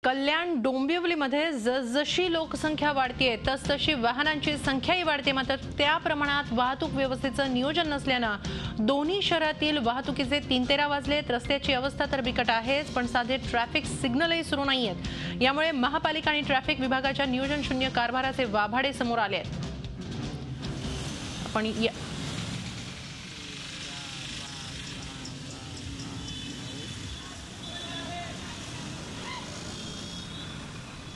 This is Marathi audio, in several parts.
कल्याण डोंबिवलीमध्ये जसजशी लोकसंख्या वाढते तसतशी वाहनांची संख्याही वाढते, मात्र त्या प्रमाणात वाहतूक व्यवस्थेचं नियोजन नसल्यानं दोन्ही शहरातील वाहतुकीचे 3-13 वाजलेत। रस्त्याची अवस्था तर बिकट आहेच, पण साधे ट्रॅफिक सिग्नलही सुरू नाहीयेत। यामुळे महापालिका आणि ट्रॅफिक विभागाच्या नियोजन शून्य कारभाराचे वाभाडे समोर आले आहेत। आपण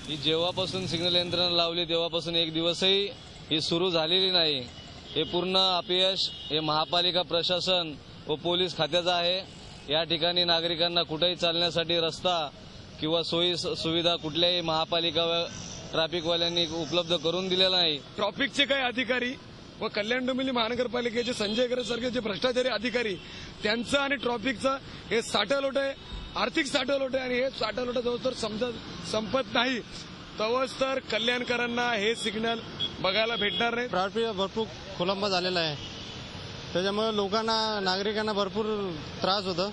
ही जेव्हापासून सिग्नल यंत्रणा लावली तेव्हापासून एक दिवसही ही सुरू झालेली नाही। हे पूर्ण अपयश हे महापालिका प्रशासन व पोलीस खात्याचं आहे। या ठिकाणी नागरिकांना कुठेही चालण्यासाठी रस्ता किंवा सोयी सुविधा कुठल्याही महापालिका व ट्रॅफिकवाल्यांनी उपलब्ध करून दिलेला नाही। ट्रॅफिकचे काही अधिकारी व कल्याण डोंबिवली महानगरपालिकेचे संजय गरे सारखे जे भ्रष्टाचारी अधिकारी त्यांचं आणि ट्रॅफिकचं हे साठलोट आहे, आर्थिक साठलोट आहे। आणि हे साठलोट जवळ संपत नाही तवच तर कल्याणकरांना हे सिग्नल बघायला भेटणार नाही। ट्रॅफिक भरपूर खोलंबा झालेला आहे, त्याच्यामुळे लोकांना नागरिकांना भरपूर त्रास होतो।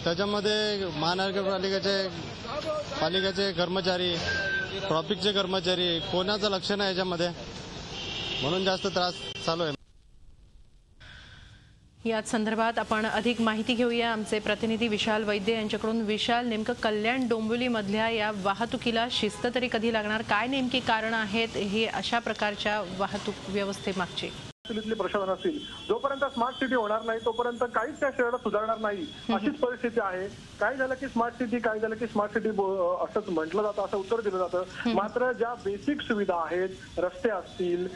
त्याच्यामध्ये महानगरपालिकेचे कर्मचारी, ट्रॅफिकचे कर्मचारी कोणाचं लक्ष नाही याच्यामध्ये, म्हणून जास्त त्रास चालू आहे। याच संदर्भात आपण अधिक माहिती घेऊया आमचे प्रतिनिधी विशाल वैद्य यांच्याकडून। विशाल, नेमकं कल्याण डोंबिवली मधल्या या वाहतुकीला शिस्त तरी कधी लागणार, काय नेमकी कारण आहेत हे अशा प्रकारच्या वाहतूक व्यवस्थेमागची? प्रशासन असतील जोपर्यंत स्मार्ट सिटी होणार नाही तोपर्यंत काहीच त्या शहराला सुधारणार नाही, अशीच परिस्थिती आहे। काय झालं की स्मार्ट सिटी, काय झालं की स्मार्ट सिटी असंच म्हटलं जातं, असं उत्तर दिलं जातं। मात्र ज्या बेसिक सुविधा आहेत, रस्ते असतील,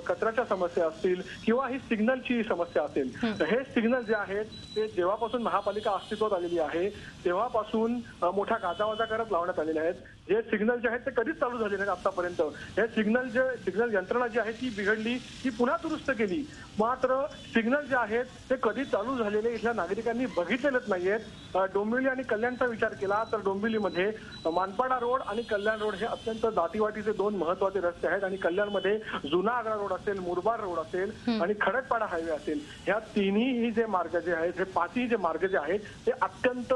कचऱ्याच्या समस्या असतील किंवा ही सिग्नलची समस्या असेल, हे सिग्नल जे आहेत ते जेव्हापासून महापालिका अस्तित्वात आलेली आहे तेव्हापासून मोठ्या गाजावाजा करत लावण्यात आलेले आहेत। जे सिग्नल जे आहेत ते कधीच चालू झाले नाहीत आतापर्यंत। हे सिग्नल यंत्रणा जी आहे ती बिघडली, ती पुन्हा दुरुस्त केली, मात्र सिग्नल जे आहेत ते कधी चालू झालेले इथल्या नागरिकांनी बघितलेलेच नाहीयेत। डोंबिवली आणि कल्याणचा विचार केला तर डोंबिवलीमध्ये मानपाडा रोड आणि कल्याण रोड हे अत्यंत दाटीवाटीचे दोन महत्वाचे रस्ते आहेत। आणि कल्याणमध्ये जुना आग्रा रोड असेल, मुरबाड रोड असेल आणि खडकपाडा हायवे असेल, ह्या तिन्ही जे मार्ग जे आहेत, हे पाचही जे मार्ग जे आहेत ते अत्यंत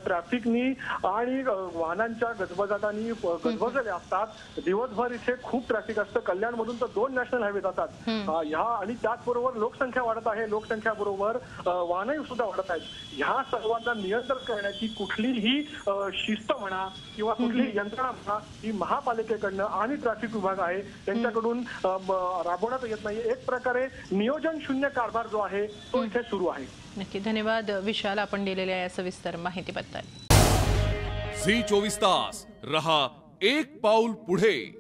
ट्रॅफिकनी आणि वाहनांच्या गजबजाटाने गजबजलेले असतात। दिवसभर इथे खूप ट्रॅफिक असतं। कल्याणमधून तर 2 नॅशनल हायवे जातात ह्या, आणि त्याचबरोबर लोकसंख्या वाढत आहे, लोकसंख्या बरोबर वाहनही सुद्धा वाढत आहेत। ह्या सर्वांना नियंत्रण करण्याची कुठलीही शिस्त म्हणा किंवा कुठलीही यंत्रणा म्हणा ही महापालिकेकडनं आणि ट्रॅफिक विभाग आहे त्यांच्याकडून राबवण्यात येत नाही। एक प्रकारे नियोजन शून्य कारभार जो आहे तो इथे सुरू आहे। नक्की, धन्यवाद विशाल आपण दिलेल्या या सविस्तर माहितीबद्दल। झी 24 तास रहा एक पाऊल पुढे।